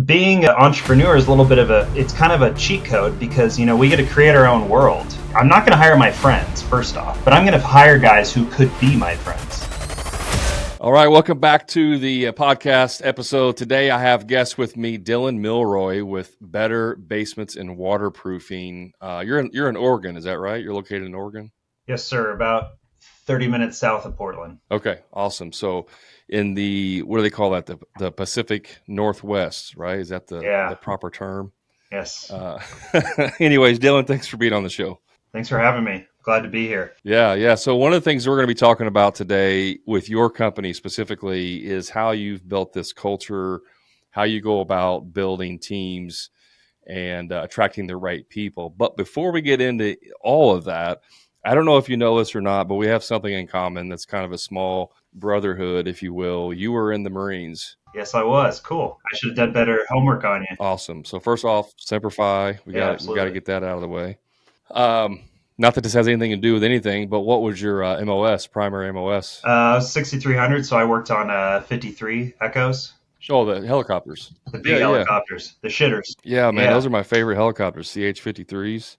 Being an entrepreneur is a little bit of it's kind of a cheat code because, we get to create our own world. I'm not going to hire my friends, first off, but I'm going to hire guys who could be my friends. All right, welcome back to the podcast episode. Today I have guests with me, Dylan Milroy with Better Basements and Waterproofing. You're in Oregon, is that right? You're located in Oregon? Yes, sir. About 30 minutes south of Portland. Okay, awesome. So in the, what do they call that? The Pacific Northwest, right? Is that the proper term? Yes. Anyways, Dylan, thanks for being on the show. Thanks for having me. Glad to be here. Yeah. So one of the things we're going to be talking about today with your company specifically is how you've built this culture, how you go about building teams and attracting the right people. But before we get into all of that, I don't know if you know this or not, but we have something in common that's kind of a small brotherhood, if you will. You were in the Marines. Yes, I was. Cool. I should have done better homework on you. Awesome. So first off, simplify. We got to get that out of the way. Not that this has anything to do with anything, but what was your primary MOS? 6300, so I worked on 53 Echoes. Oh, the helicopters. The big helicopters. The shitters. Yeah, man, those are my favorite helicopters, CH-53s.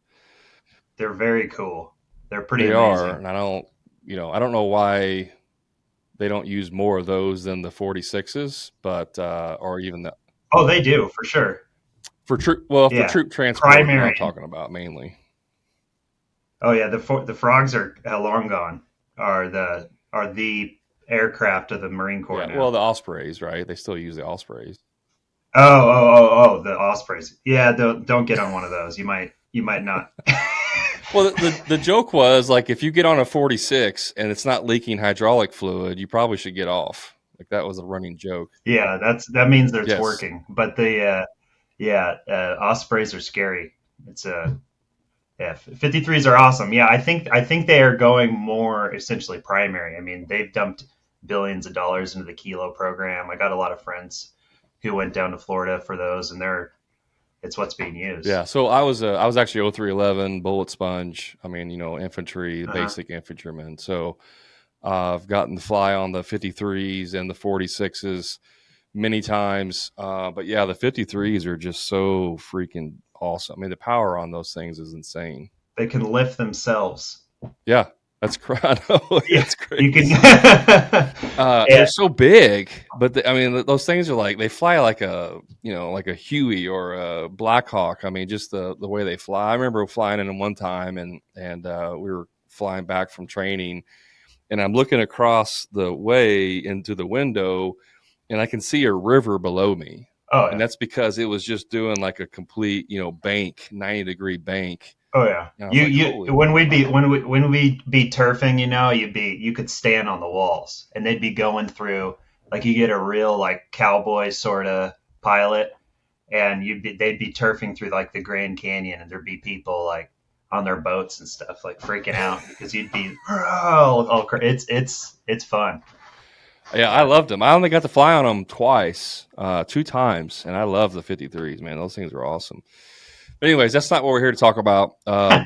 They're very cool. They're pretty amazing. Are, and I don't know why they don't use more of those than the 46s, but or even the. Oh, they do, for sure. For troop transport, primary. I'm talking about mainly. Oh yeah, the frogs are long gone. Are the aircraft of the Marine Corps now. Well, the Ospreys, right? They still use the Ospreys. Oh, the Ospreys. Yeah, don't get on one of those. You might not. Well, the joke was, like, if you get on a 46 and it's not leaking hydraulic fluid, you probably should get off. Like, that was a running joke. Yeah, that means that it's working. But the Ospreys are scary. It's 53s are awesome. Yeah, I think they are going more essentially primary. I mean, they've dumped billions of dollars into the Kilo program. I got a lot of friends who went down to Florida for those, and it's what's being used. Yeah, so I was actually 0311 bullet sponge. I mean, infantry, basic infantryman. So I've gotten to fly on the 53s and the 46s many times. But yeah, the 53s are just so freaking awesome. I mean, the power on those things is insane. They can lift themselves. Yeah, that's crazy. That's crazy. You can. They're so big, but those things are like, they fly like a Huey or a Black Hawk. I mean, just the way they fly. I remember flying in them one time, and we were flying back from training, and I'm looking across the way into the window, and I can see a river below me. Oh, yeah. And that's because it was just doing like a complete, bank, 90-degree bank. Oh yeah. When we'd be turfing, you could stand on the walls, and they'd be going through, like, you get a real like cowboy sort of pilot, and they'd be turfing through like the Grand Canyon, and there'd be people like on their boats and stuff, like freaking out because you'd be it's fun. Yeah, I loved them. I only got to fly on them twice, 2 times, and I love the 53s, man. Those things are awesome. But anyways, that's not what we're here to talk about. I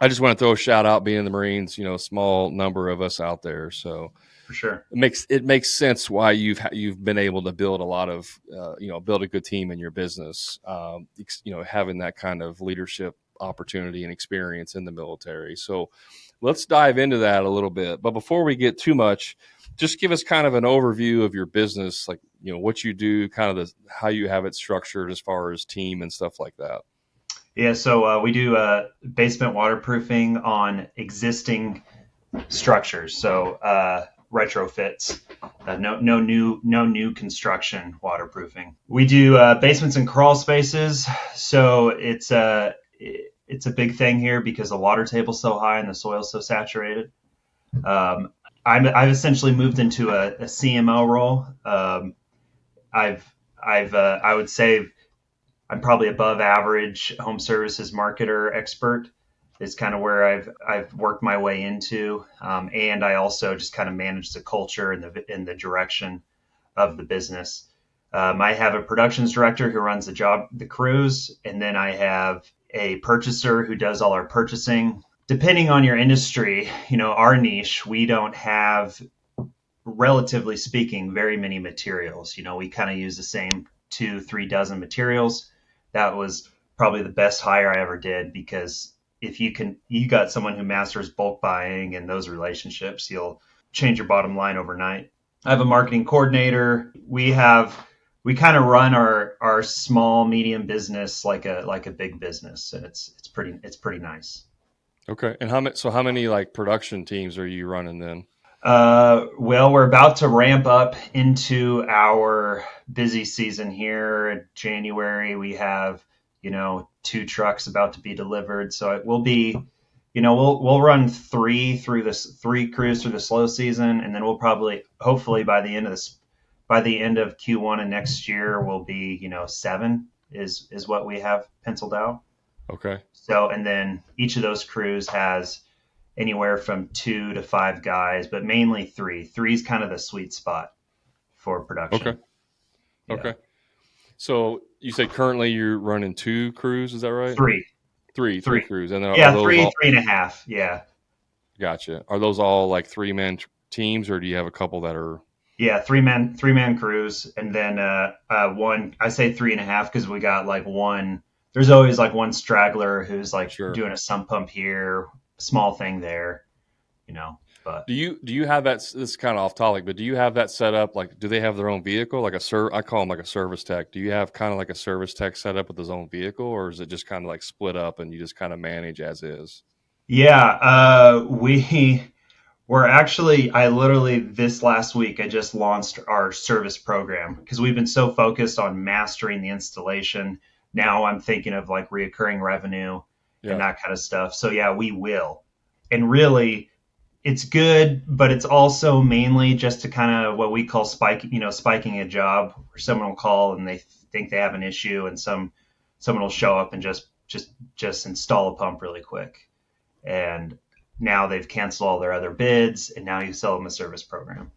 just want to throw a shout out, being in the Marines, small number of us out there. So for sure, it makes sense why you've been able to build a lot of, build a good team in your business, having that kind of leadership opportunity and experience in the military. So let's dive into that a little bit. But before we get too much, just give us kind of an overview of your business, like, what you do, kind of how you have it structured as far as team and stuff like that. Yeah, so we do basement waterproofing on existing structures. So retrofits, no new construction waterproofing. We do basements and crawl spaces. So it's a big thing here because the water table's so high and the soil's so saturated. I've essentially moved into a CMO role. I would say I'm probably above average home services marketer expert. Is kind of where I've worked my way into, and I also just kind of manage the culture and the direction of the business. I have a productions director who runs the crews, and then I have a purchaser who does all our purchasing. Depending on your industry, our niche, we don't have, relatively speaking, very many materials. We kind of use the 2-3 dozen materials. That was probably the best hire I ever did, because if you got someone who masters bulk buying and those relationships, you'll change your bottom line overnight. I have a marketing coordinator. We kind of run our small medium business like a big business, and it's pretty nice. Okay. And how many like production teams are you running then? Well, we're about to ramp up into our busy season here in January. We have, 2 trucks about to be delivered. So it will be, we'll run three crews through the slow season, and then we'll probably, hopefully by the end of Q1 and next year, we'll be, 7 is what we have penciled out. Okay. So, and then each of those crews has anywhere from 2 to 5 guys, but mainly three. Three is kind of the sweet spot for Okay. production. Yeah. Okay. So you said currently you're running 2 crews, is that right? Three, Three three. crews. And then are Yeah, those three, all, 3.5. Yeah. gotcha. Are those all like 3-man teams, or do you have a couple that are, Yeah, three man crews. And then one, I say 3.5 because we got like one, there's always like one straggler who's like sure. doing a sump pump here, small thing there, but Do you have that? This is kind of off topic, but do you have that set up? Like, do they have their own vehicle? Like I call them like a service tech. Do you have kind of like a service tech set up with his own vehicle, or is it just kind of like split up and you just kind of manage as is? yeah, I literally this last week, I just launched our service program because we've been so focused on mastering the installation. Now I'm thinking of like reoccurring revenue and Yeah. that kind of stuff. So yeah, we will. And really, it's good, but it's also mainly just to kind of what we call spiking a job, where someone will call and they think they have an issue, and someone will show up and just install a pump really quick. And now they've canceled all their other bids, and now you sell them a service program.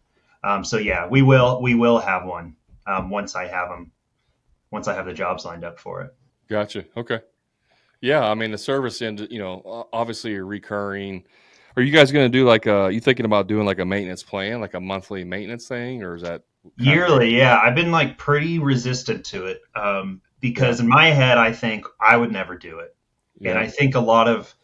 So yeah, we will have one once I have them, once I have the jobs lined up for it. Gotcha. Okay. Yeah. I mean, the service end, obviously you're recurring. Are you guys going to do like you thinking about doing like a maintenance plan, like a monthly maintenance thing, or is that kind of Yearly, yeah, I've been like pretty resistant to it, yeah, because in my head I think I would never do it, and yeah, I think a lot of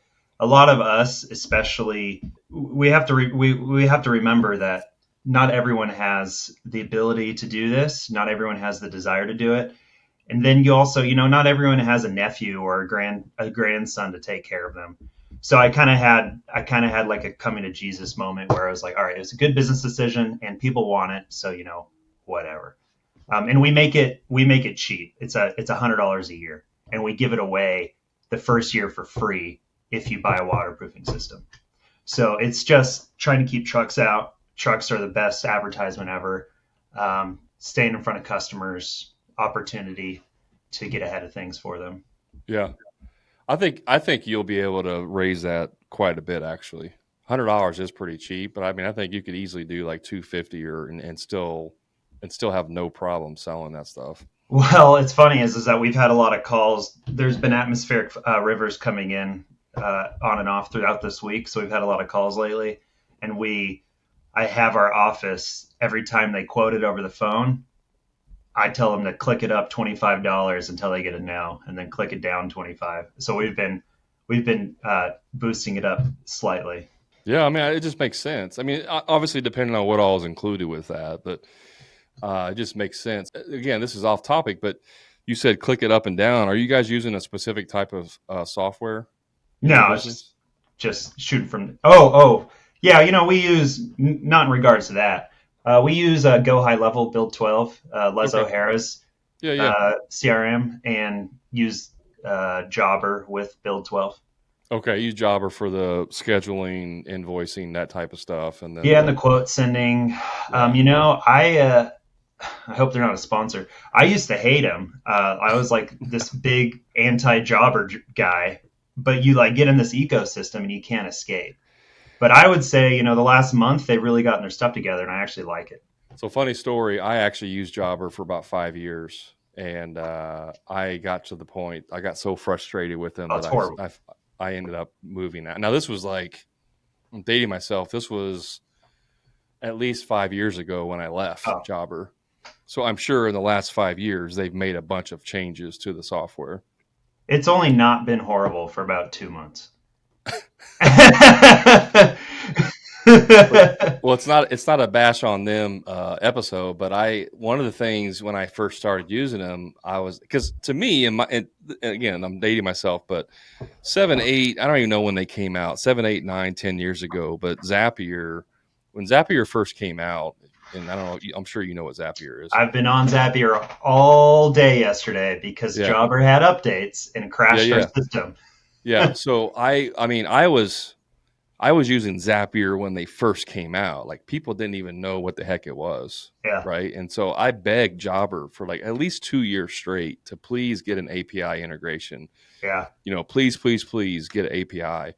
us, especially, we have to remember that not everyone has the ability to do this. Not everyone has the desire to do it. And then you also, not everyone has a nephew or a grandson to take care of them. So I kind of had like a coming to Jesus moment where I was like, all right, it's a good business decision and people want it, so whatever. And we make it cheap. It's $100 a year, and we give it away the first year for free if you buy a waterproofing system. So it's just trying to keep trucks out. Trucks are the best advertisement ever. Staying in front of customers, opportunity to get ahead of things for them. yeah. I think you'll be able to raise that quite a bit actually. $100 is pretty cheap, but I mean I think you could easily do like 250 and still have no problem selling that stuff. Well, it's funny is that we've had a lot of calls. There's been atmospheric rivers coming in on and off throughout this week, so we've had a lot of calls lately. And I have our office every time they quote it over the phone. I tell them to click it up $25 until they get a no, and then click it down 25. So we've been boosting it up slightly. Yeah, I mean it just makes sense. I mean obviously depending on what all is included with that, but it just makes sense. Again, this is off topic, but you said click it up and down. Are you guys using a specific type of software in your No, it's just business? just shooting from. Oh, yeah. We use, not in regards to that. We use Go High Level Build 12, Les Okay. O'Hara's Yeah, yeah. CRM, and use Jobber with Build 12. Okay, use Jobber for the scheduling, invoicing, that type of stuff, and then Yeah, and the the quote sending. yeah. I hope they're not a sponsor. I used to hate them. I was like this big anti-jobber guy, but you like get in this ecosystem and you can't escape. But I would say, the last month they've really gotten their stuff together, and I actually like it. So funny story. I actually used Jobber for about 5 years, and I got to the point I got so frustrated with them Oh, that it's horrible. I ended up moving out. Now this was like I'm dating myself. This was at least 5 years ago when I left Oh, Jobber. So I'm sure in the last 5 years, they've made a bunch of changes to the software. It's only not been horrible for about 2 months. Well, it's not a bash on them episode, but one of the things when I first started using them, I was, because to me, and again, I'm dating myself, but 7, 8, I don't even know when they came out, 7, 8, 9, 10 years ago. But Zapier, when Zapier first came out, and I don't know, I'm sure you know what Zapier is. I've been on Zapier all day yesterday because Yeah, Jobber had updates and yeah, crashed our yeah, system. yeah. So I mean, I was using Zapier when they first came out. Like people didn't even know what the heck it was, Yeah, right? And so I begged Jobber for like at least 2 years straight to please get an API integration. yeah. Please, please, please get an API.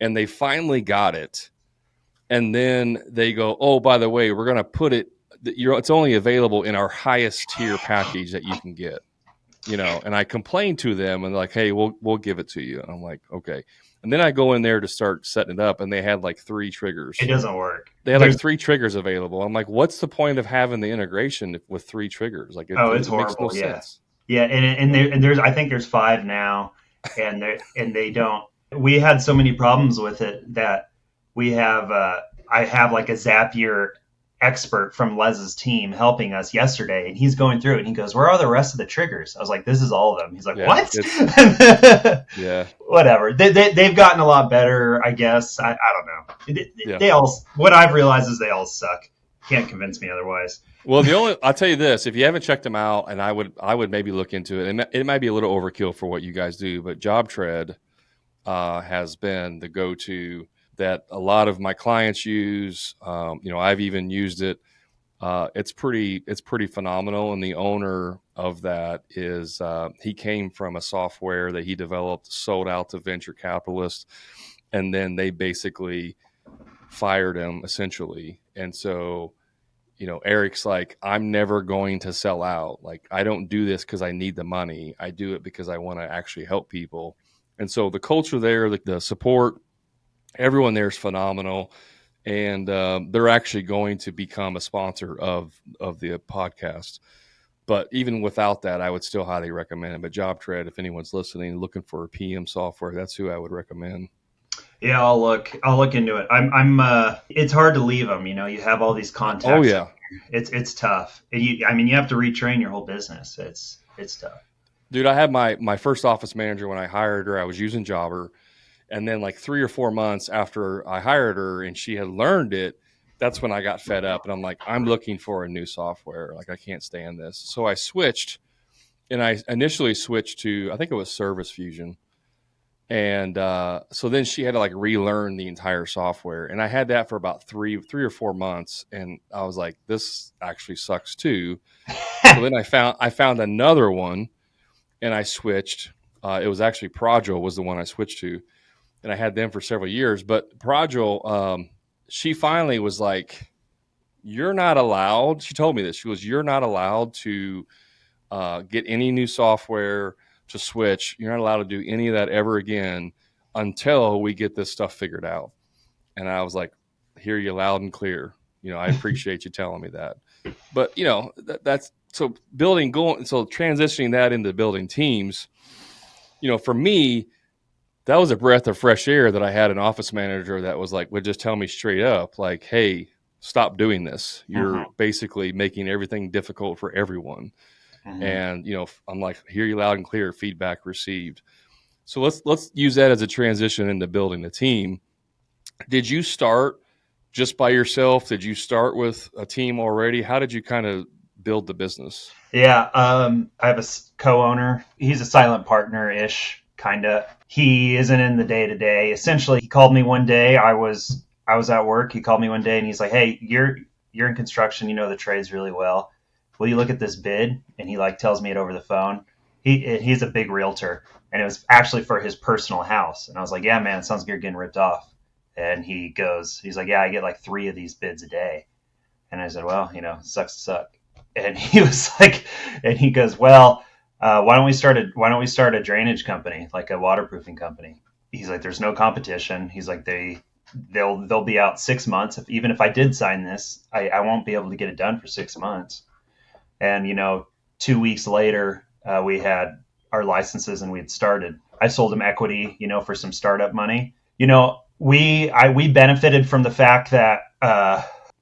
And they finally got it. And then they go, oh, by the way, we're going to put it. It's only available in our highest tier package that you can get. And I complained to them and they're like, hey, we'll give it to you. And I'm like, okay. And then I go in there to start setting it up and they had like 3 triggers. It doesn't work. They had like 3 triggers available. I'm like, what's the point of having the integration with 3 triggers? Like it's it makes no horrible. Yeah, sense. yeah. And there's I think there's 5 now, and they don't. We had so many problems with it that we have. I have like a Zapier expert from Les's team helping us yesterday, and he's going through it, and he goes, "Where are the rest of the triggers?" I was like, "This is all of them." He's like, Yeah, "What?" Yeah. Whatever. They've gotten a lot better, I guess. I don't know. Yeah. They all. What I've realized is they all suck. Can't convince me otherwise. Well, I'll tell you this: if you haven't checked them out, and I would maybe look into it. And it might be a little overkill for what you guys do, but JobTread has been the go-to that a lot of my clients use. I've even used it. It's pretty phenomenal. And the owner of that is he came from a software that he developed, sold out to venture capitalists, and then they basically fired him essentially. And so, Eric's like, I'm never going to sell out. Like, I don't do this because I need the money. I do it because I want to actually help people. And so the culture there, the support, everyone there is phenomenal. And they're actually going to become a sponsor of the podcast. But even without that, I would still highly recommend it. But JobTread, if anyone's listening, looking for a PM software, that's who I would recommend. Yeah, I'll look into it. I'm it's hard to leave them, you have all these contacts. Oh yeah. It's tough. You have to retrain your whole business. It's tough. Dude, I had my first office manager when I hired her, I was using Jobber. And then like 3 or 4 months after I hired her and she had learned it, that's when I got fed up and I'm like, I'm looking for a new software. Like I can't stand this. So I switched, and I initially switched to, I think it was Service Fusion. And so then she had to like relearn the entire software. And I had that for about three or 4 months. And I was like, this actually sucks too. So then I found another one and I switched. It was actually Progil was the one I switched to. And I had them for several years. But Progil, she finally was like, you're not allowed. She told me this. She goes, you're not allowed to get any new software to switch. You're not allowed to do any of that ever again until we get this stuff figured out. And I was like, hear you loud and clear. I appreciate you telling me that. But, that's so transitioning that into building teams, for me, that was a breath of fresh air that I had an office manager that was like, would just tell me straight up, like, hey, stop doing this. You're basically making everything difficult for everyone. And, I'm like, hear you loud and clear, feedback received. So let's use that as a transition into building a team. Did you start just by yourself? Did you start with a team already? How did you kind of build the business? Yeah. I have a co-owner. He's a silent partner-ish, kind of. He isn't in the day-to-day. Essentially, he called me one day. I was at work. He called me one day and he's like, hey, you're in construction. You know the trades really well. Will you look at this bid? And he like tells me it over the phone. He's a big realtor, and it was actually for his personal house. And I was like, yeah, man, it sounds like you're getting ripped off. And he's like, yeah, I get like 3 of these bids a day. And I said, well, sucks to suck. And he was like, and he goes, well, why don't we start a drainage company, like a waterproofing company? He's like, there's no competition. He's like, they'll be out 6 months. Even if I did sign this, I won't be able to get it done for 6 months. And, 2 weeks later, we had our licenses and we had started. I sold him equity, for some startup money. We benefited from the fact that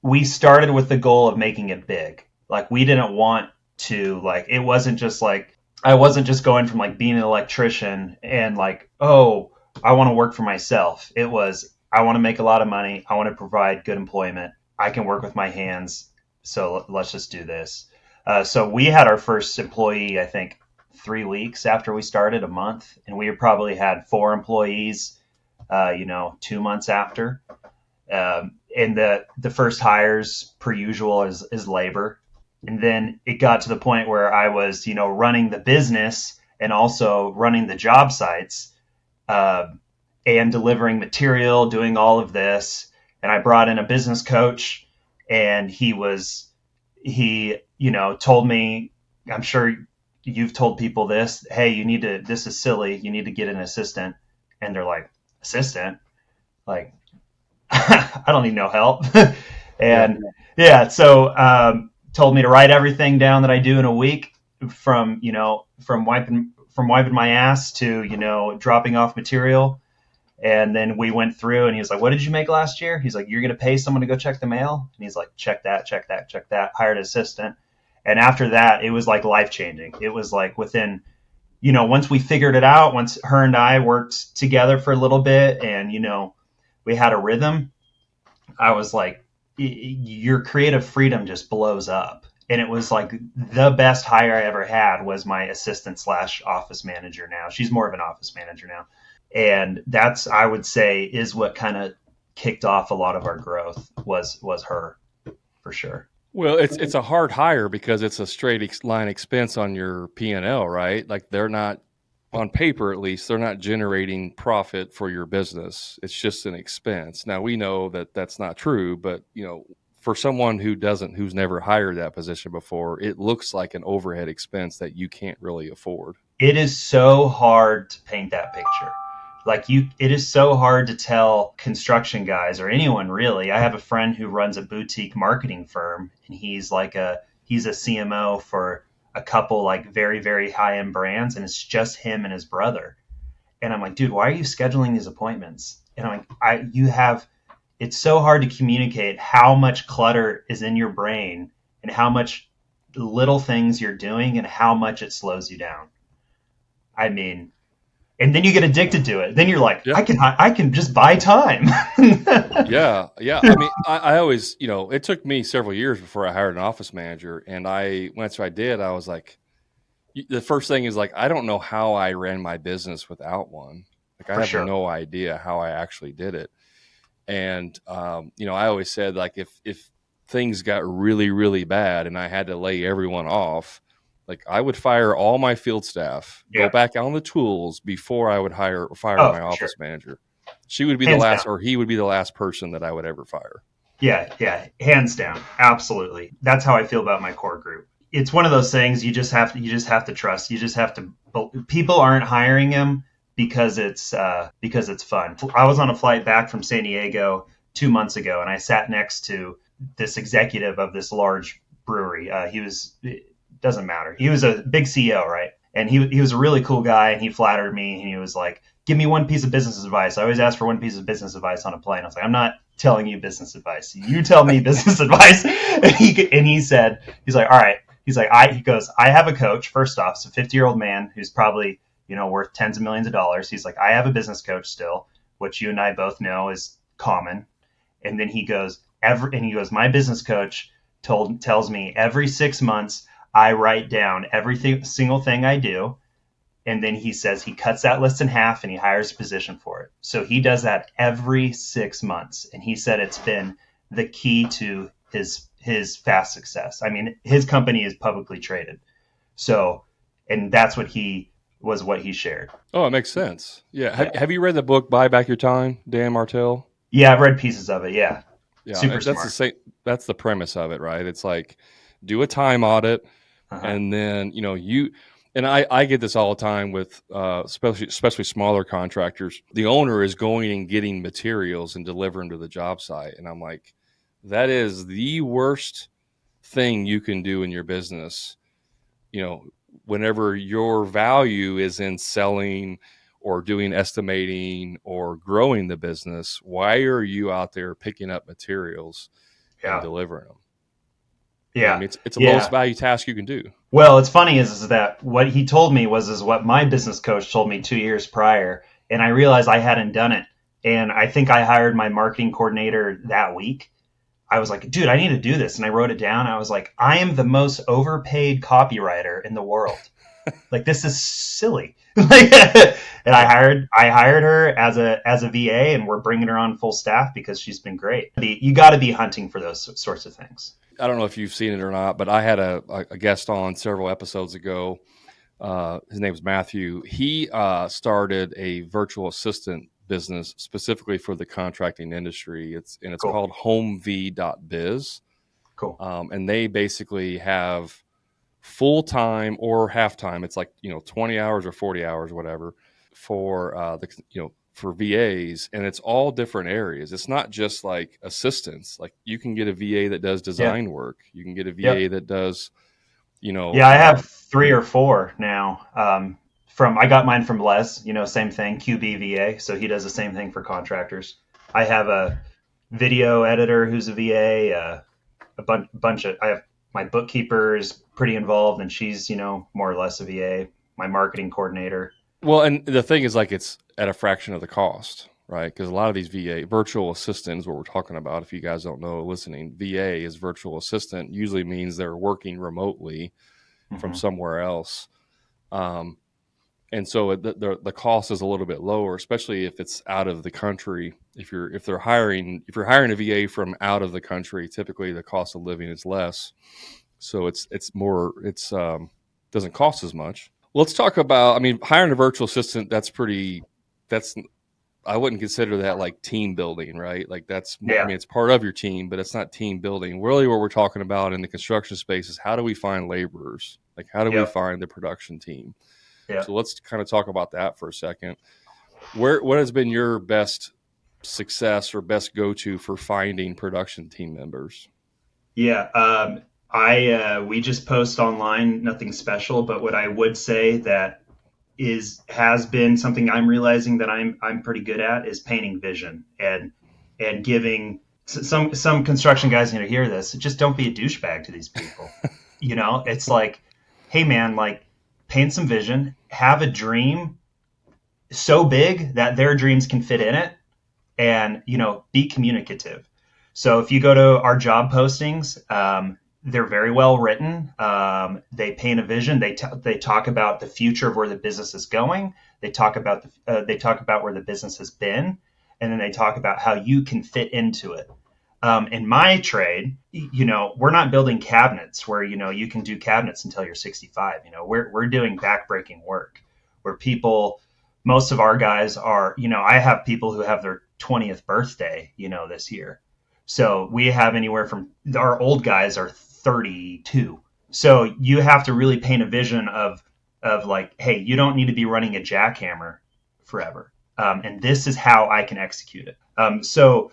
we started with the goal of making it big. Like we didn't want to like it wasn't just like I wasn't just going from like being an electrician and like, oh, I want to work for myself. It was I want to make a lot of money. I want to provide good employment. I can work with my hands. So let's just do this. So we had our first employee, I think, 3 weeks after we started, a month, and we probably had 4 employees, 2 months after. And the first hires, per usual, is labor, and then it got to the point where I was, running the business and also running the job sites, uh, and delivering material, doing all of this. And I brought in a business coach, and he told me, I'm sure you've told people this, hey, this is silly, you need to get an assistant. And they're like, assistant? Like, I don't need no help. Yeah. And yeah, so told me to write everything down that I do in a week, from wiping my ass to dropping off material. And then we went through, and he was like, what did you make last year? He's like, you're going to pay someone to go check the mail? And he's like, check that, check that, check that. Hired an assistant. And after that, it was like life changing. It was like within, once we figured it out, once her and I worked together for a little bit, and, we had a rhythm, I was like, your creative freedom just blows up. And it was like the best hire I ever had was my assistant slash office manager now. She's more of an office manager now. And that's, I would say, is what kind of kicked off a lot of our growth was her, for sure. Well, it's a hard hire because it's a straight line expense on your P&L, right? Like they're not, on paper at least, they're not generating profit for your business. It's just an expense. Now we know that that's not true, but for someone who's never hired that position before, it looks like an overhead expense that you can't really afford. It is so hard to paint that picture. It is so hard to tell construction guys or anyone really. I have a friend who runs a boutique marketing firm, and he's a CMO for a couple like very, very high end brands, and it's just him and his brother. And I'm like, dude, why are you scheduling these appointments? And I'm like, it's so hard to communicate how much clutter is in your brain and how much little things you're doing and how much it slows you down. I mean, and then you get addicted to it. Then you're like, Yeah. I can just buy time. Yeah. Yeah. I mean, I always, it took me several years before I hired an office manager. And once I did, I was like, the first thing is like, I don't know how I ran my business without one. Like, I For have sure. no idea how I actually did it. And, I always said, like, if things got really, really bad and I had to lay everyone off, like I would fire all my field staff, go Yeah. back on the tools before I would fire Oh, my for sure. office manager. She would be the Hands down. last, or he would be the last person that I would ever fire. Yeah. Yeah. Hands down. Absolutely. That's how I feel about my core group. It's one of those things you just have to trust. You just have to, people aren't hiring him because it's fun. I was on a flight back from San Diego 2 months ago, and I sat next to this executive of this large brewery. It doesn't matter. He was a big CEO, right? And he was a really cool guy, and he flattered me, and he was like, "Give me one piece of business advice." I always ask for one piece of business advice on a plane. I was like, "I'm not telling you business advice. You tell me business advice." And he said, he's like, "All right." He goes, "I have a coach. First off, it's a 50-year-old man who's probably worth tens of millions of dollars." He's like, "I have a business coach still, which you and I both know is common." And then he goes, "My business coach tells me every 6 months I write down every single thing I do." And then he says he cuts that list in half and he hires a position for it. So he does that every 6 months. And he said it's been the key to his fast success. I mean, his company is publicly traded. So, and that's what he shared. Oh, it makes sense. Yeah. Yeah. Have you read the book Buy Back Your Time, Dan Martell? Yeah, I've read pieces of it. Yeah. Yeah, Super that's the smart. same. That's the premise of it, right? It's like do a time audit, Uh-huh. and then and I get this all the time with especially smaller contractors. The owner is going and getting materials and delivering to the job site, and I'm like, that is the worst thing you can do in your business, whenever your value is in selling or doing estimating or growing the business, why are you out there picking up materials and Yeah. delivering them? I Yeah. mean, it's a lowest Yeah. value task you can do. Well, it's funny is that what he told me is what my business coach told me 2 years prior, and I realized I hadn't done it. And I think I hired my marketing coordinator that week. I was like, dude, I need to do this, and I wrote it down. I was like, I am the most overpaid copywriter in the world. Like, this is silly. And I hired her as a VA, and we're bringing her on full staff because she's been great. You got to be hunting for those sorts of things. I don't know if you've seen it or not, but I had a guest on several episodes ago. His name is Matthew. He started a virtual assistant business specifically for the contracting industry. It's Cool. called HomeV.biz. Cool. And they basically have full time or half time. It's like 20 hours or 40 hours, whatever, for for VAs, and it's all different areas. It's not just like assistants. Like you can get a VA that does design work. You can get a VA Yep. that does, Yeah, I have 3 or 4 now. I got mine from Les, same thing, QBVA. So he does the same thing for contractors. I have a video editor who's a VA, I have my bookkeeper is pretty involved and she's, more or less a VA, my marketing coordinator. Well, and the thing is, like, it's at a fraction of the cost, right? Because a lot of these VA virtual assistants, what we're talking about, if you guys don't know, listening, VA is virtual assistant, usually means they're working remotely from somewhere else. And so the cost is a little bit lower, especially if it's out of the country. If you're hiring a VA from out of the country, typically the cost of living is less. So it's doesn't cost as much. Let's talk about, hiring a virtual assistant. I wouldn't consider that like team building, right? Like that's more, Yeah. it's part of your team, but it's not team building. Really what we're talking about in the construction space is how do we find laborers? Like how do we Yep. find the production team? Yeah. So let's kind of talk about that for a second. What has been your best success or best go-to for finding production team members? Yeah. We just post online, nothing special, but what I would say that has been something I'm realizing that I'm pretty good at is painting vision and giving some construction guys need to hear this. Just don't be a douchebag to these people. It's like, hey man, like paint some vision, have a dream so big that their dreams can fit in it, and be communicative. So if you go to our job postings, they're very well written. They paint a vision. They talk about the future of where the business is going. They talk about where the business has been, and then they talk about how you can fit into it. In my trade, we're not building cabinets where you can do cabinets until you're 65. We're doing backbreaking work where most of our guys are. I have people who have their 20th birthday, this year. So we have anywhere from our old guys are 32. So you have to really paint a vision of like, hey, you don't need to be running a jackhammer forever. And this is how I can execute it. So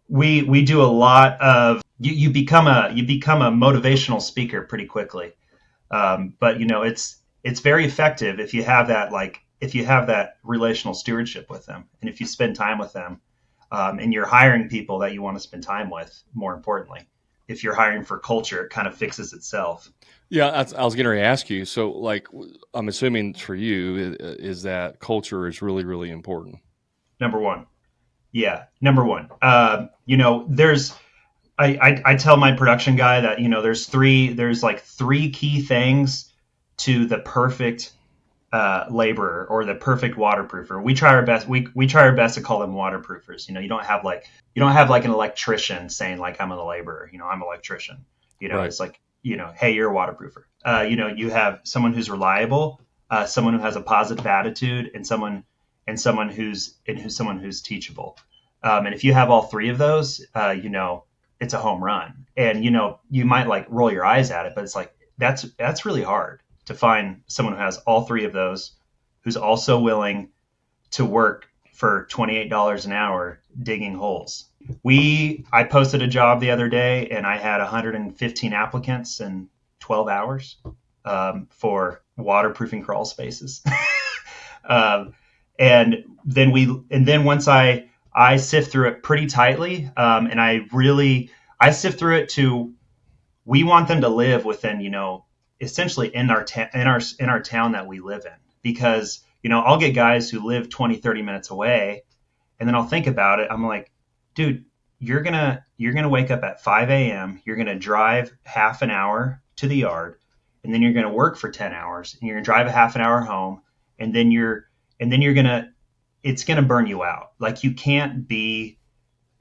we do a lot of you become a motivational speaker pretty quickly. But it's very effective if you have that relational stewardship with them, and if you spend time with them. And you're hiring people that you want to spend time with, more importantly. If you're hiring for culture, it kind of fixes itself. Yeah, I was going to ask you. So, like, I'm assuming for you is that culture is really, really important. Number one. Yeah, number one. There's I tell my production guy that there's three key things to the perfect laborer or the perfect waterproofer. We try our best. We try our best to call them waterproofers. You don't have like an electrician saying like I'm a laborer. I'm an electrician. Right. It's like hey, you're a waterproofer. You have someone who's reliable, someone who has a positive attitude, and someone who's teachable. And if you have all three of those, it's a home run. And you might like roll your eyes at it, but it's like that's really hard to find someone who has all three of those, who's also willing to work for $28 an hour digging holes. I posted a job the other day and I had 115 applicants in 12 hours for waterproofing crawl spaces. um, and then once I sift through it pretty tightly, and I sift through it to, we want them to live within, essentially in our town that we live in, because, I'll get guys who live 20, 30 minutes away, and then I'll think about it. I'm like, dude, you're going to wake up at 5 a.m. You're going to drive half an hour to the yard, and then you're going to work for 10 hours, and you're going to drive a half an hour home, and then it's going to burn you out. Like, you can't be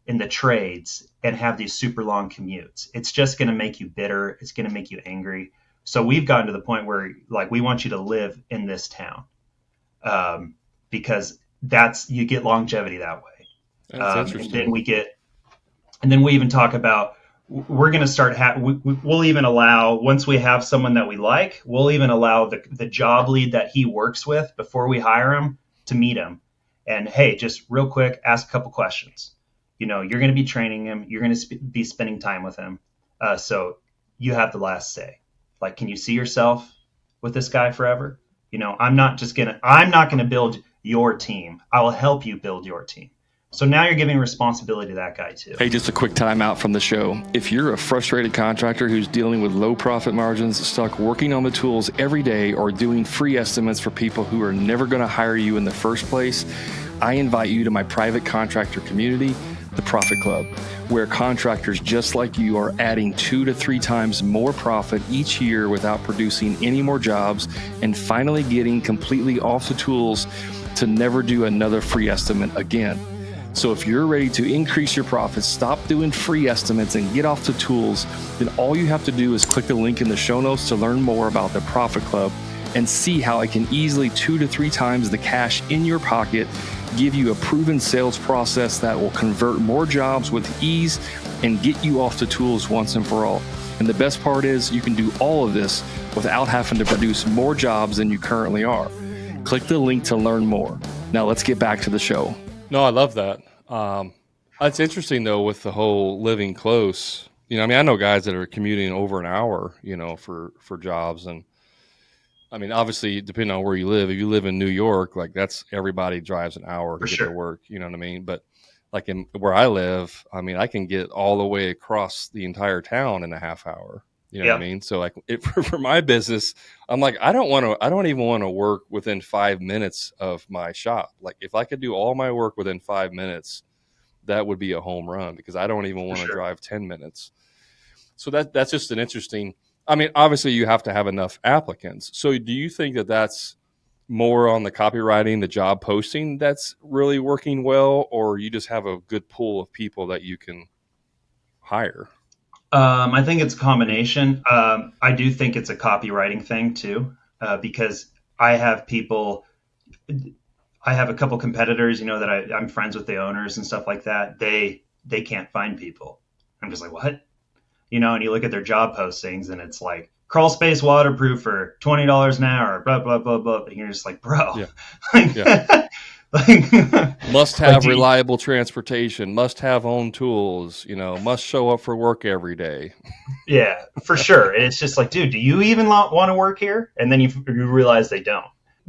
in the trades and have these super long commutes. It's just going to make you bitter. It's going to make you angry. So we've gotten to the point where, like, we want you to live in this town, because you get longevity that way. That's interesting. And then we even talk about, we're going to start, we'll even allow, once we have someone that we like, we'll even allow the job lead that he works with before we hire him to meet him. And hey, just real quick, ask a couple questions. You're going to be training him. You're going to be spending time with him. So you have the last say. Like, can you see yourself with this guy forever? I'm not going to build your team. I will help you build your team. So now you're giving responsibility to that guy too. Hey, just a quick time out from the show. If you're a frustrated contractor who's dealing with low profit margins, stuck working on the tools every day, or doing free estimates for people who are never going to hire you in the first place, I invite you to my private contractor community, the Profit Club, where contractors just like you are adding 2 to 3 times more profit each year without producing any more jobs, and finally getting completely off the tools to never do another free estimate again. So if you're ready to increase your profits, stop doing free estimates, and get off the tools, then all you have to do is click the link in the show notes to learn more about the Profit Club and see how it can easily 2 to 3 times the cash in your pocket, give you a proven sales process that will convert more jobs with ease and get you off the tools once and for all. And the best part is, you can do all of this without having to produce more jobs than you currently are. Click the link to learn more. Now let's get back to the show. No, I love that. It's interesting though, with the whole living close. I know guys that are commuting over an hour, for jobs. And I mean, obviously, depending on where you live, if you live in New York, like, that's, everybody drives an hour to get to work. You know what I mean? But like where I live, I can get all the way across the entire town in a half hour. You know what I mean? So like, for my business, I'm like, I don't even want to work within 5 minutes of my shop. Like, if I could do all my work within 5 minutes, that would be a home run, because I don't even want to drive 10 minutes. So that's just an interesting, obviously you have to have enough applicants. So do you think that that's more on the copywriting, the job posting that's really working well, or you just have a good pool of people that you can hire? I think it's a combination. I do think it's a copywriting thing too, because I have a couple competitors, that I'm friends with the owners and stuff like that. They can't find people. I'm just like, what? And you look at their job postings and it's like, crawl space waterproofer, $20 an hour, blah, blah, blah, blah. And you're just like, bro. Yeah. Must have reliable transportation, must have own tools, must show up for work every day. Yeah, for sure. And it's just like, dude, do you even want to work here? And then you realize they don't.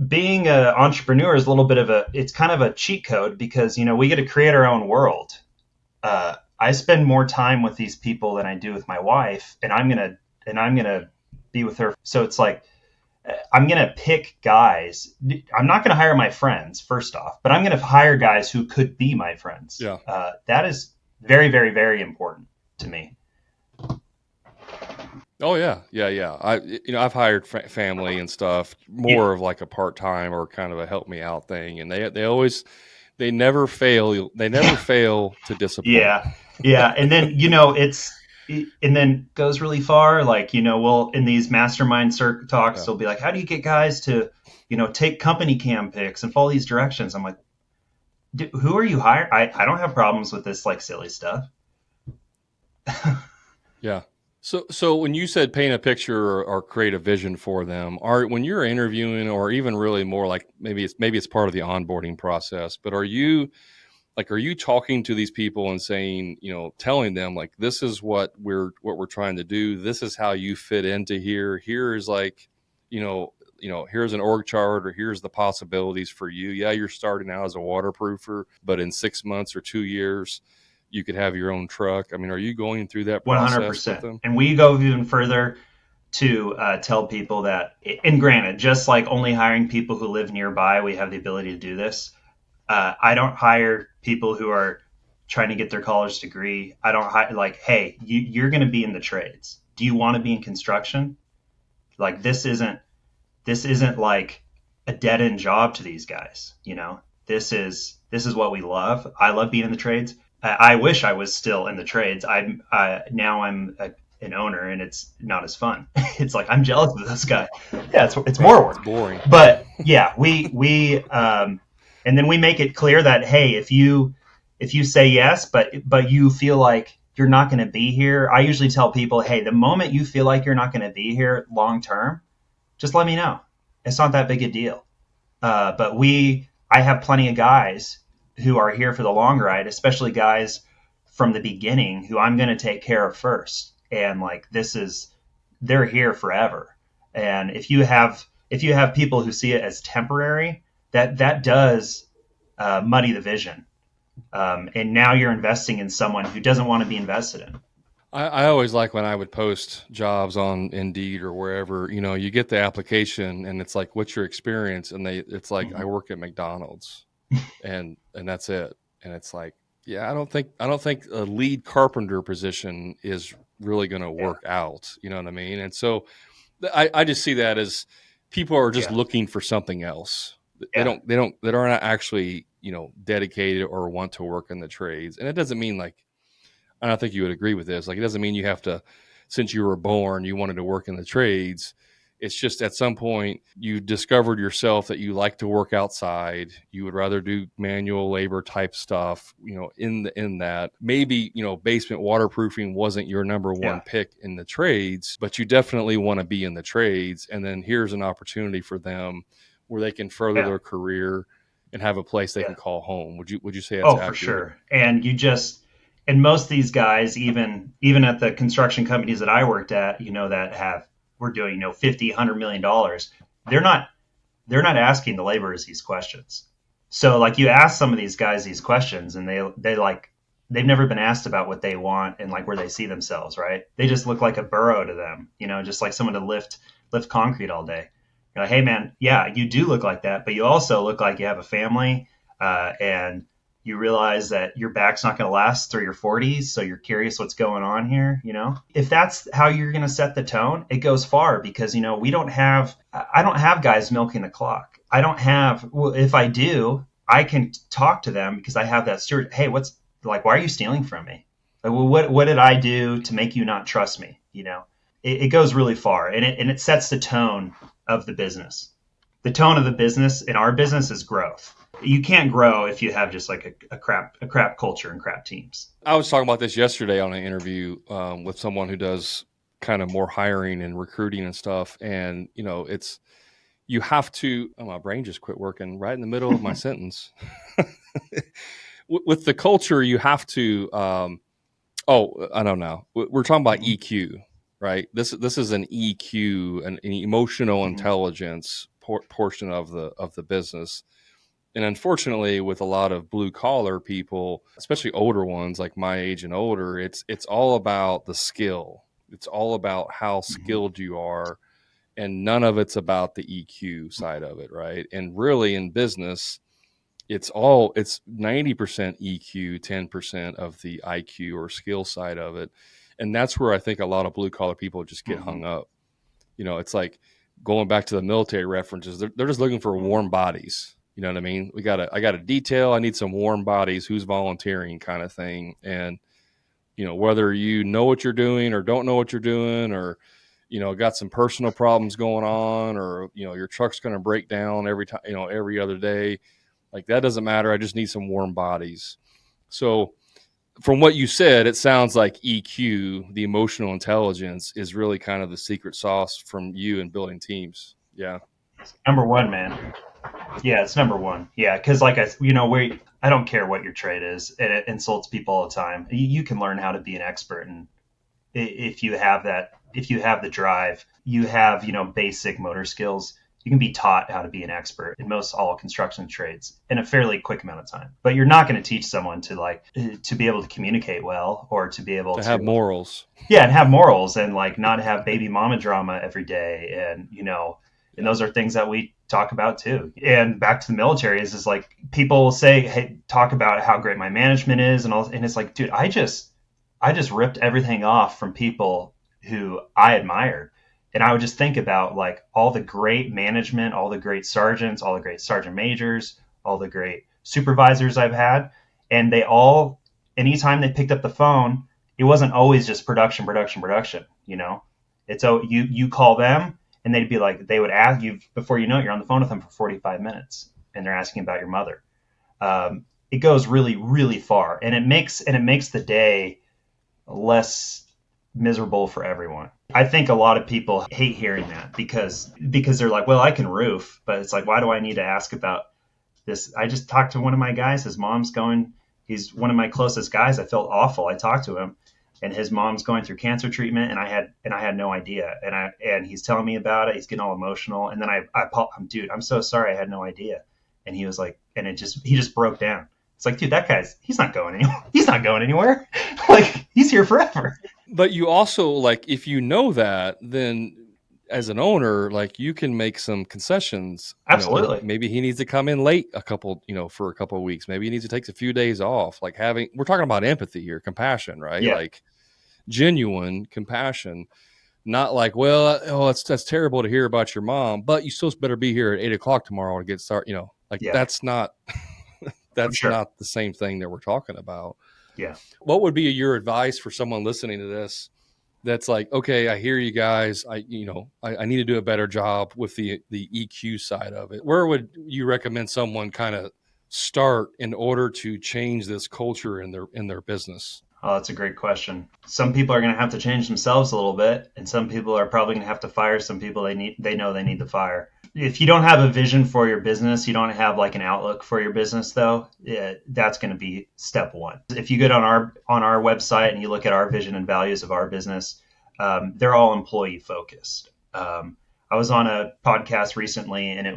Being an entrepreneur is a little bit it's kind of a cheat code, because, we get to create our own world. I spend more time with these people than I do with my wife, and I'm going to be with her. So it's like, I'm going to pick guys. I'm not going to hire my friends, first off, but I'm going to hire guys who could be my friends. Yeah. That is very, very, very important to me. Oh yeah. I've hired family and stuff, more of like a part-time or kind of a help me out thing. And they never fail. They never fail to disappoint. Yeah. And then, and then goes really far. Like, we'll, in these mastermind circuit talks, they'll be like, how do you get guys to, take company cam pics and follow these directions? I'm like, who are you hiring? I don't have problems with this, like, silly stuff. Yeah. So when you said paint a picture or create a vision for them, when you're interviewing, or even really more like maybe it's part of the onboarding process, but are you talking to these people and saying, telling them like, this is what we're trying to do, this is how you fit into here, here's like, here's an org chart, or here's the possibilities for you. Yeah, you're starting out as a waterproofer, but in 6 months or 2 years you could have your own truck. I mean, are you going through that process with 100%. them? And we go even further to tell people that, and granted, just like only hiring people who live nearby, we have the ability to do this. I don't hire people who are trying to get their college degree. I don't hire like, hey, you're going to be in the trades. Do you want to be in construction? Like this isn't like a dead end job to these guys. This is what we love. I love being in the trades. I wish I was still in the trades. Now I'm an owner, and it's not as fun. It's like I'm jealous of this guy. Yeah, it's Right, more it's work. boring. But yeah, we and then we make it clear that, hey, if you say yes, but you feel like you're not going to be here, I usually tell people, hey, the moment you feel like you're not going to be here long term, just let me know. It's not that big a deal. But I have plenty of guys who are here for the long ride, especially guys from the beginning who I'm going to take care of first. And like they're here forever. And if you have people who see it as temporary, that does muddy the vision. And now you're investing in someone who doesn't want to be invested in. I always like when I would post jobs on Indeed or wherever, you get the application and it's like, what's your experience? And it's like, I Mhm. work at McDonald's, and that's it. And it's like, yeah, I don't think a lead carpenter position is really going to Yeah, work out. You know what I mean? And so I just see that as people are just yeah, looking for something else. yeah, They're not actually, dedicated or want to work in the trades. And it doesn't mean like, and I think you would agree with this. Like, it doesn't mean you have to, since you were born, you wanted to work in the trades. It's just at some point you discovered yourself that you like to work outside. You would rather do manual labor type stuff. In that maybe basement waterproofing wasn't your number one yeah, pick in the trades, but you definitely want to be in the trades. And then here's an opportunity for them where they can further yeah, their career and have a place they yeah. can call home. Would you say that's Oh, for accurate? sure. And most of these guys, even at the construction companies that I worked at, that we're doing, 50, $100 million, they're not they're not asking the laborers these questions. So like you ask some of these guys these questions, and they've never been asked about what they want and like where they see themselves, right? They just look like a burrow to them, just like someone to lift concrete all day. You're like, hey man, yeah, you do look like that, but you also look like you have a family, and you realize that your back's not going to last through your 40s, so you're curious what's going on here. If that's how you're going to set the tone, it goes far, because I don't have guys milking the clock. I don't have well, if I do, I can talk to them because I have that steward. Hey, what's like, why are you stealing from me? Like, well, what did I do to make you not trust me? It goes really far, and it sets the tone of the business. The tone of the business in our business is growth. You can't grow if you have just like a crap culture and crap teams. I was talking about this yesterday on an interview with someone who does kind of more hiring and recruiting and stuff. And, you have to, oh, my brain just quit working right in the middle of my sentence. With the culture, you have to, I don't know. We're talking about Mm-hmm. EQ, right? This is an EQ, an emotional Mm-hmm. intelligence portion of the business. And unfortunately, with a lot of blue collar people, especially older ones like my age and older, it's all about the skill. It's all about how Mm-hmm. skilled you are, and none of it's about the EQ side of it, right? And really, in business, it's 90% EQ, 10% of the IQ or skill side of it. And that's where I think a lot of blue collar people just get Mm-hmm. hung up. It's like going back to the military references. They're just looking for Mm-hmm. warm bodies. You know what I mean? I got a detail. I need some warm bodies. Who's volunteering, kind of thing. And whether you know what you're doing or don't know what you're doing, or got some personal problems going on, or your truck's going to break down every time, every other day. Like, that doesn't matter. I just need some warm bodies. So from what you said, it sounds like EQ, the emotional intelligence, is really kind of the secret sauce from you in building teams. Yeah. Number one, man. Yeah, it's number one. Yeah, because like I don't care what your trade is, and it insults people all the time. You can learn how to be an expert, and if you have that, if you have the drive, you have basic motor skills. You can be taught how to be an expert in most all construction trades in a fairly quick amount of time. But you're not going to teach someone to be able to communicate well, or to be able to have morals. Yeah, and have morals, and like not have baby mama drama every day, and and those are things that we talk about too. And back to the military is like people say, hey, talk about how great my management is, and it's like, dude, I just ripped everything off from people who I admired. And I would just think about like all the great management, all the great sergeants, all the great sergeant majors, all the great supervisors I've had. And they all, anytime they picked up the phone, it wasn't always just production. It's you call them, and they'd be like, they would ask you, before you know it, you're on the phone with them for 45 minutes, and they're asking about your mother. It goes really, really far, and it makes the day less miserable for everyone. I think a lot of people hate hearing that because they're like, well, I can roof, but it's like, why do I need to ask about this? I just talked to one of my guys. His mom's he's one of my closest guys. I felt awful. I talked to him, and his mom's going through cancer treatment, and I had no idea. And he's telling me about it. He's getting all emotional. And then dude, I'm so sorry. I had no idea. And he was like, and he just broke down. It's like, dude, that guy's, he's not going anywhere. He's not going anywhere. Like, he's here forever. But you also, like, if you know that, then as an owner, like, you can make some concessions. Absolutely. Maybe he needs to come in late for a couple of weeks. Maybe he needs to take a few days off. Like we're talking about empathy here, compassion, right? Yeah. Like genuine compassion, not like, well, that's terrible to hear about your mom, but you still better be here at 8:00 tomorrow to get started. That's not, not the same thing that we're talking about. Yeah. What would be your advice for someone listening to this that's like, okay, I hear you guys. I need to do a better job with the EQ side of it. Where would you recommend someone kind of start in order to change this culture in their business? Oh, that's a great question. Some people are going to have to change themselves a little bit, and some people are probably going to have to fire some people they know they need to fire. If you don't have a vision for your business, you don't have like an outlook for your business, though, that's going to be step one. If you get on our website and you look at our vision and values of our business, they're all employee focused. I was on a podcast recently, and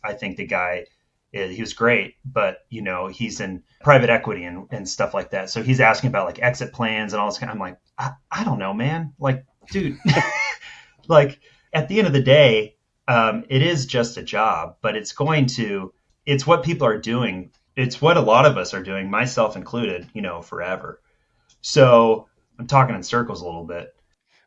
I think the guy, he was great, but he's in private equity and stuff like that. So he's asking about like exit plans and all this kind of, I'm like, I don't know, man. Like, dude, like at the end of the day, it is just a job, but it's what people are doing. It's what a lot of us are doing, myself included, forever. So I'm talking in circles a little bit.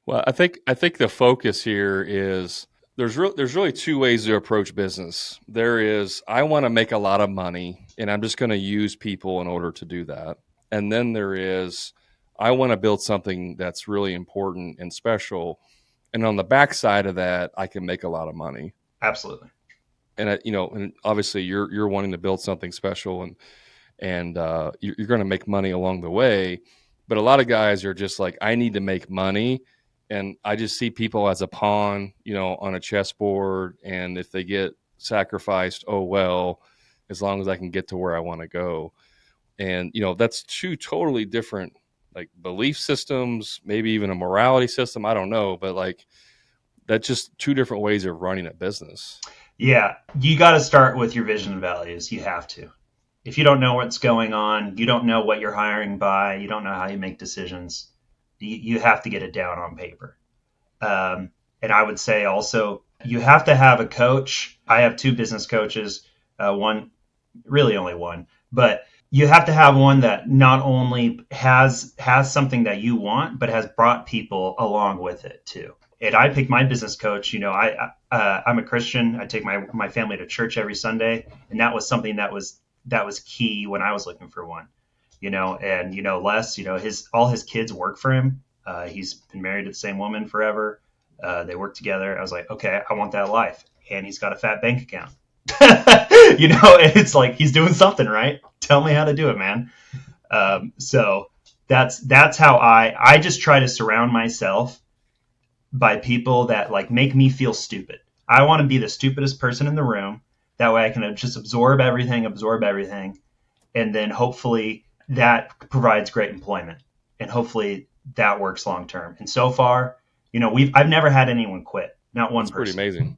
Well, I think the focus here is there's really two ways to approach business. There is, I want to make a lot of money, and I'm just going to use people in order to do that. And then there is, I want to build something that's really important and special. And on the backside of that, I can make a lot of money. Absolutely. And and obviously you're wanting to build something special, and you're going to make money along the way. But a lot of guys are just like, I need to make money. And I just see people as a pawn, on a chessboard. And if they get sacrificed, oh, well, as long as I can get to where I want to go. And, that's two totally different, like, belief systems, maybe even a morality system. I don't know. But like, that's just two different ways of running a business. Yeah. You got to start with your vision and values. You have to. If you don't know what's going on, you don't know what you're hiring by, you don't know how you make decisions, you have to get it down on paper. And I would say also, you have to have a coach. I have two business coaches, really only one, but you have to have one that not only has something that you want, but has brought people along with it too. And I picked my business coach, I'm a Christian. I take my family to church every Sunday. And that was something that was key when I was looking for one. Les, all his kids work for him. He's been married to the same woman forever. They work together. I was like, okay, I want that life. And he's got a fat bank account. And it's like, he's doing something right. Tell me how to do it, man. So that's how I just try to surround myself by people that like make me feel stupid. I want to be the stupidest person in the room. That way I can just absorb everything, and then hopefully that provides great employment, and hopefully that works long term. And so far, I've never had anyone quit, not one That's pretty person. amazing.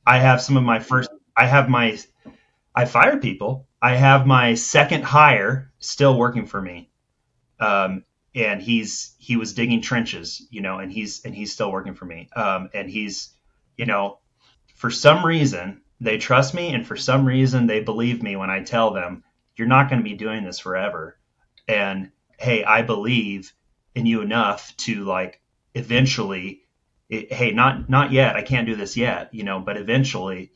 I have some of my first. I fired people. I have my second hire still working for me, and he was digging trenches, and he's still working for me, and he's, you know, for some reason they trust me, and for some reason they believe me when I tell them you're not going to be doing this forever, and hey, I believe in you enough to like eventually, hey, not yet, I can't do this yet, but eventually,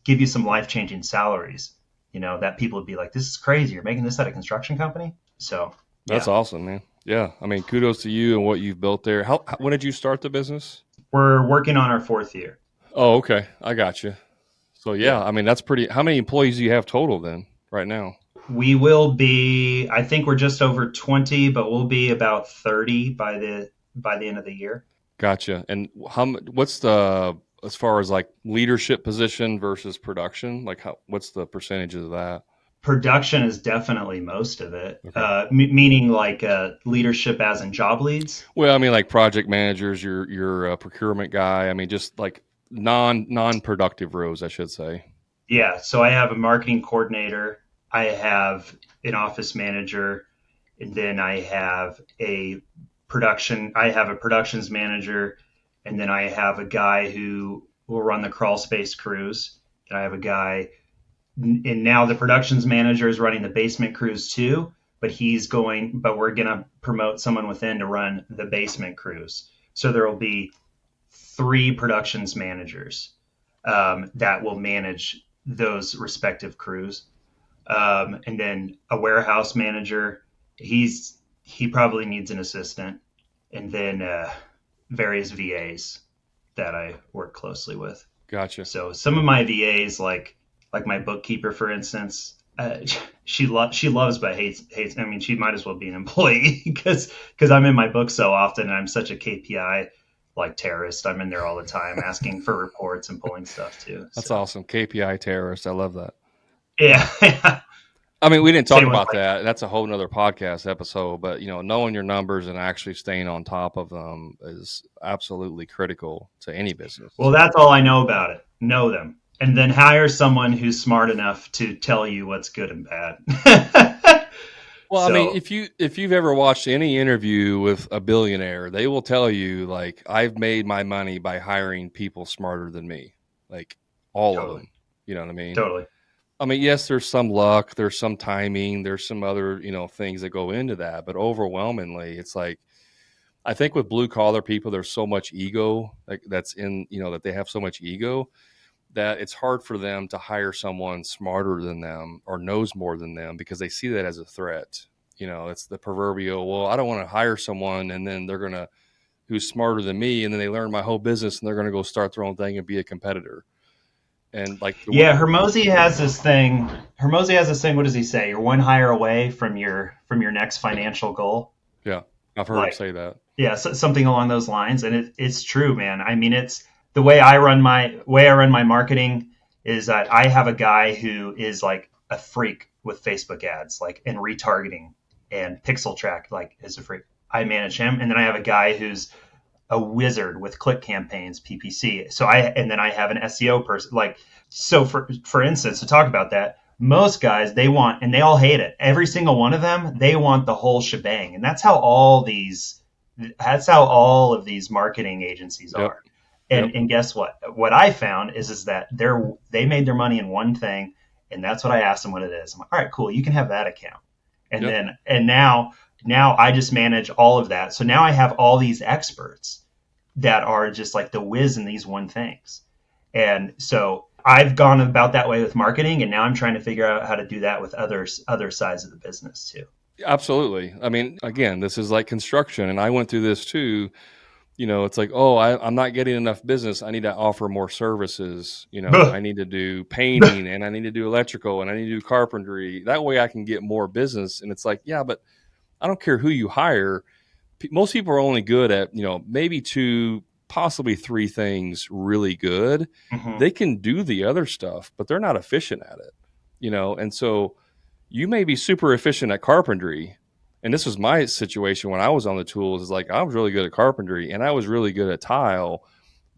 give you some life changing salaries, that people would be like, this is crazy, you're making this at a construction company. So That's yeah, awesome, man. Yeah. I mean, kudos to you and what you've built there. When did you start the business? we're working on our fourth year. Oh, okay. I got you. So Yeah, yeah, I mean, that's pretty, how many employees do you have total then right now? we will be. I think we're just over 20, but we'll be about 30 by the end of the year. Gotcha. And what's as far as like leadership position versus production, like what's the percentage of that? Production is definitely most of it, Okay. meaning like leadership as in job leads. Well, I mean, like project managers, your procurement guy. I mean, just like non-productive roles, I should say. Yeah, so I have a marketing coordinator, I have an office manager, and then I have a productions manager, and then I have a guy who will run the crawl space crews, and I have a guy, and now the productions manager is running the basement crews too, but we're going to promote someone within to run the basement crews. So there will be three productions managers, that will manage those respective crews. And then a warehouse manager, he probably needs an assistant, and then various VAs that I work closely with. Gotcha. So some of my VAs, like my bookkeeper, for instance, she loves but hates. I mean, she might as well be an employee because I'm in my book so often, and I'm such a KPI like terrorist. I'm in there all the time asking for reports and pulling stuff too. That's So awesome. KPI terrorist. I love that. yeah, I mean, we didn't talk same with about like. that. That's a whole nother podcast episode, but knowing your numbers and actually staying on top of them is absolutely critical to any Well, business. that's all I know about it. Know them, and then hire someone who's smart enough to tell you what's good and bad. Well, I mean, So if you've ever watched any interview with a billionaire, they will tell you like I've made my money by hiring people smarter than me. Like all of totally, them. You know what I mean? totally. I mean, yes, there's some luck, there's some timing, there's some other, things that go into that, but overwhelmingly, it's like I think with blue collar people, there's so much ego like that's in, that they have so much ego that it's hard for them to hire someone smarter than them or knows more than them because they see that as a threat. It's the proverbial, well, I don't want to hire someone and then they're going to, who's smarter than me. And then they learn my whole business and they're going to go start their own thing and be a competitor. And like Yeah, Hermosi has this thing. Hermosi has this thing. What does he say? You're one hire away from your next financial goal. yeah, I've heard him Like, say that. yeah, something along those lines. And it's true, man. I mean, it's the way I run my marketing is that I have a guy who is like a freak with Facebook ads, like, and retargeting and pixel track, like, is a freak. I manage him, and then I have a guy who's a wizard with click campaigns, PPC. And then I have an SEO person. Like, so for instance, to talk about that, most guys, they want, and they all hate it. Every single one of them, they want the whole shebang. And that's how all of these marketing agencies Yep. are. Yep. And guess what? What I found is that they made their money in one thing, and that's what I asked them what it is. I'm like, all right, cool, you can have that account. And Yep. then and now I just manage all of that. So now I have all these experts that are just like the whiz in these one things. And so I've gone about that way with marketing, and now I'm trying to figure out how to do that with other sides of the business too. Absolutely. I mean, again, this is like construction, and I went through this too. It's like, oh, I'm not getting enough business. I need to offer more services. I need to do painting and I need to do electrical and I need to do carpentry. That way I can get more business. And it's like, yeah, but I don't care who you hire. Most people are only good at, maybe two, possibly three things really good. Hmm. They can do the other stuff, but they're not efficient at it, and so you may be super efficient at carpentry. And this was my situation when I was on the tools, is like I was really good at carpentry and I was really good at tile,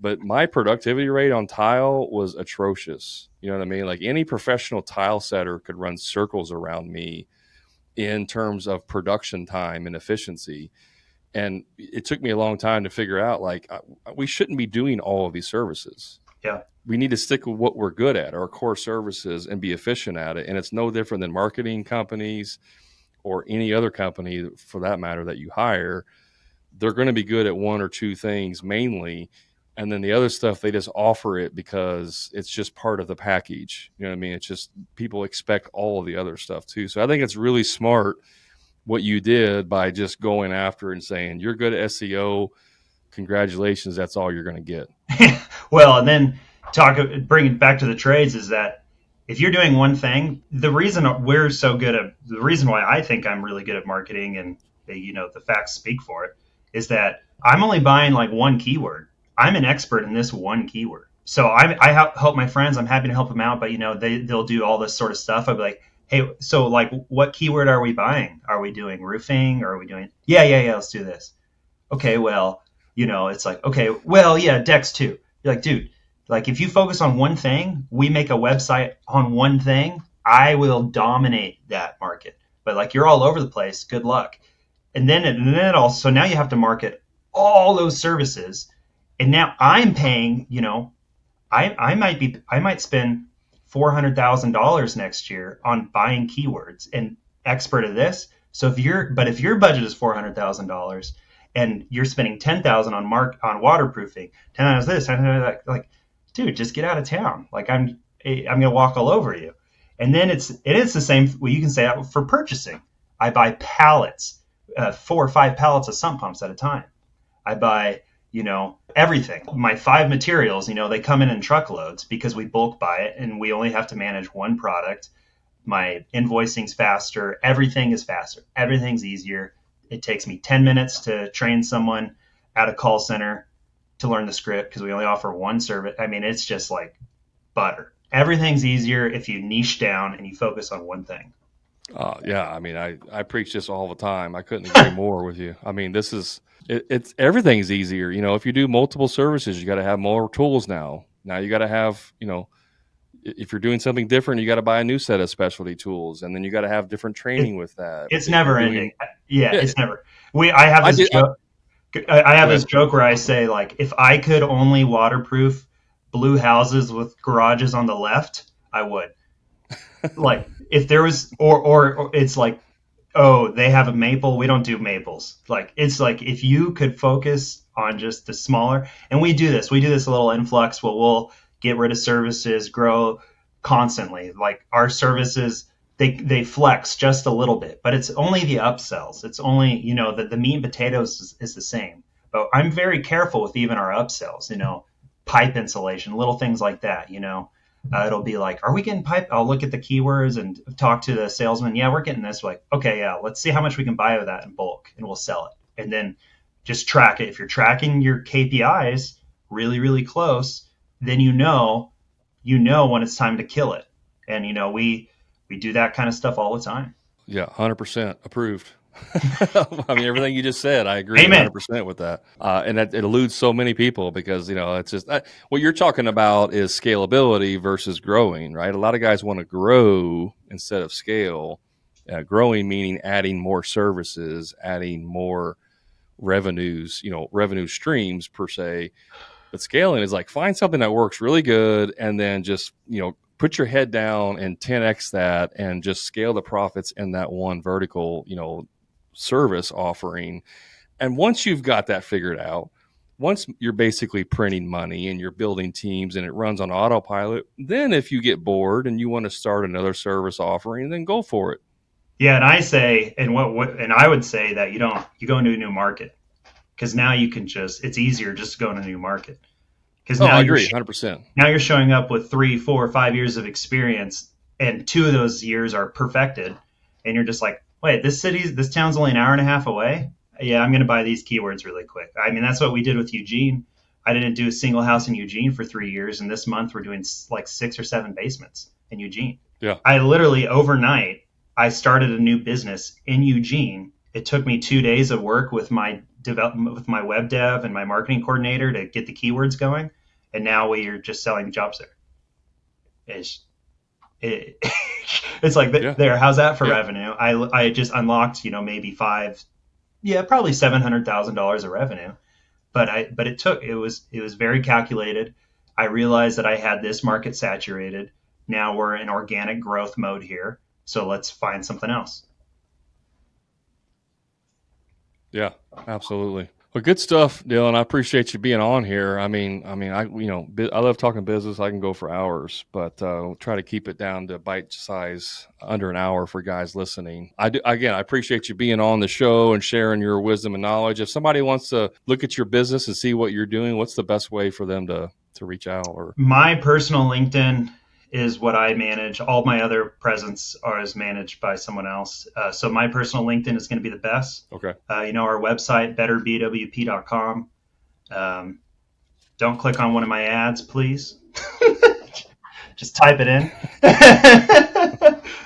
but my productivity rate on tile was atrocious. You know what I mean? Like any professional tile setter could run circles around me in terms of production time and efficiency. And it took me a long time to figure out, like, we shouldn't be doing all of these services. Yeah. We need to stick with what we're good at, our core services, and be efficient at it. And it's no different than marketing companies or any other company for that matter that you hire. They're going to be good at one or two things mainly. And then the other stuff, they just offer it because it's just part of the package. You know what I mean? It's just people expect all of the other stuff too. So I think it's really smart what you did by just going after and saying, you're good at SEO. Congratulations. That's all you're going to get. Well, and then bring it back to the trades is that if you're doing one thing, the reason why I think I'm really good at marketing, and the facts speak for it, is that I'm only buying like one keyword. I'm an expert in this one keyword. So I help my friends. I'm happy to help them out, but they'll do all this sort of stuff. I'll be like, hey, so like, what keyword are we buying? Are we doing roofing, or are we doing? Yeah. Let's do this. Okay, well, it's like, okay, well, yeah, decks too. You're like, dude, like if you focus on one thing, we make a website on one thing, I will dominate that market. But like you're all over the place, good luck. And then it also, now you have to market all those services. And now I'm paying, I might spend $400,000 next year on buying keywords and expert at this. So if your budget is $400,000 and you're spending $10,000 on waterproofing, $10,000 this, $10,000 that, like, dude, just get out of town. Like I'm gonna walk all over you. And then it's the same. Well, you can say that for purchasing. I buy pallets, 4 or 5 pallets of sump pumps at a time. I buy everything. My 5 materials, they come in truckloads because we bulk buy it and we only have to manage one product. My invoicing's faster. Everything is faster. Everything's easier. It takes me 10 minutes to train someone at a call center to learn the script because we only offer one service. I mean, it's just like butter. Everything's easier if you niche down and you focus on one thing. Yeah. I mean, I preach this all the time. I couldn't agree more with you. I mean, it's everything's easier. If you do multiple services, you got to have more tools now. Now you got to have, if you're doing something different, you got to buy a new set of specialty tools, and then you got to have different training with that. It's never ending. Yeah, it's never. I have this joke. I have this joke where I say, like, if I could only waterproof blue houses with garages on the left, I would. Like, if there was, or it's like, oh, they have a maple, we don't do maples. Like, it's like if you could focus on just the smaller, and we do this a little influx where we'll get rid of services, grow constantly. Like our services, they flex just a little bit, but it's only the upsells. It's only, the meat and potatoes is the same. But I'm very careful with even our upsells, pipe insulation, little things like that, it'll be like, are we getting pipe? I'll look at the keywords and talk to the salesman. Yeah, we're getting this. We're like, okay, yeah, let's see how much we can buy of that in bulk and we'll sell it. And then just track it. If you're tracking your KPIs really, really close, then you know when it's time to kill it. And, we do that kind of stuff all the time. Yeah, 100% approved. I mean, everything you just said, I agree. Amen. 100% with that. And it eludes so many people because, it's just what you're talking about is scalability versus growing, right? A lot of guys want to grow instead of scale. Growing meaning adding more services, adding more revenues, revenue streams per se. But scaling is like find something that works really good and then just, put your head down and 10x that and just scale the profits in that one vertical, service offering. And once you've got that figured out, once you're basically printing money and you're building teams and it runs on autopilot, then if you get bored and you want to start another service offering, then go for it. Yeah, and I say, and I would say that you go into a new market because now you can it's easier just to go into a new market. Because now I agree, 100%. Now you're showing up with 3, 4, 5 years of experience, and 2 of those years are perfected, and you're just like, wait, this town's only an hour and a half away. Yeah, I'm going to buy these keywords really quick. I mean, that's what we did with Eugene. I didn't do a single house in Eugene for 3 years, and this month we're doing like 6 or 7 basements in Eugene. Yeah. I literally overnight I started a new business in Eugene. It took me 2 days of work with my web dev and my marketing coordinator to get the keywords going, and now we are just selling jobs there. It's like there. How's that for revenue? I just unlocked maybe probably $700,000 of revenue, but it was very calculated. I realized that I had this market saturated. Now we're in organic growth mode here, so let's find something else. Yeah, absolutely. Well, good stuff, Dylan. I appreciate you being on here. I love talking business. I can go for hours, but we'll try to keep it down to bite size, under an hour for guys listening. I appreciate you being on the show and sharing your wisdom and knowledge. If somebody wants to look at your business and see what you're doing, what's the best way for them to reach out? Or my personal LinkedIn is what I manage. All my other presence is managed by someone else. So my personal LinkedIn is going to be the best. Okay. Our website, betterbwp.com. Don't click on one of my ads, please. Just type it in.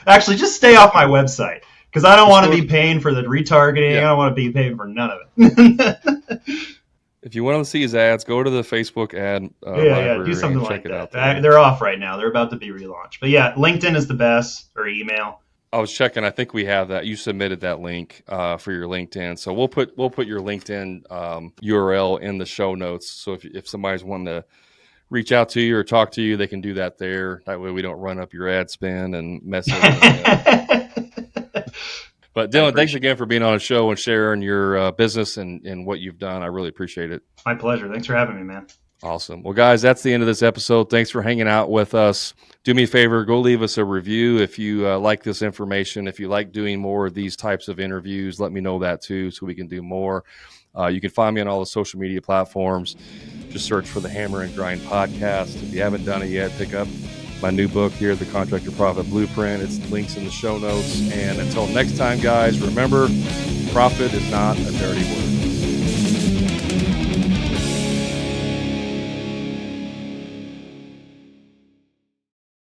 Actually, just stay off my website because I don't want to be paying for the retargeting. Yeah. I don't want to be paying for none of it. If you want to see his ads, go to the Facebook ad library. Do something like that. They're off right now. They're about to be relaunched. But yeah, LinkedIn is the best, or email. I was checking. I think we have that. You submitted that link for your LinkedIn, so we'll put your LinkedIn URL in the show notes. So if somebody's wanting to reach out to you or talk to you, they can do that there. That way we don't run up your ad spend and mess it. But Dylan, thanks again for being on the show and sharing your business and what you've done. I really appreciate it. My pleasure. Thanks for having me, man. Awesome. Well, guys, that's the end of this episode. Thanks for hanging out with us. Do me a favor, go leave us a review if you like this information. If you like doing more of these types of interviews, let me know that too so we can do more. You can find me on all the social media platforms. Just search for the Hammer and Grind Podcast. If you haven't done it yet, pick up my new book here, The Contractor Profit Blueprint. It's links in the show notes. And until next time, guys, remember, profit is not a dirty word.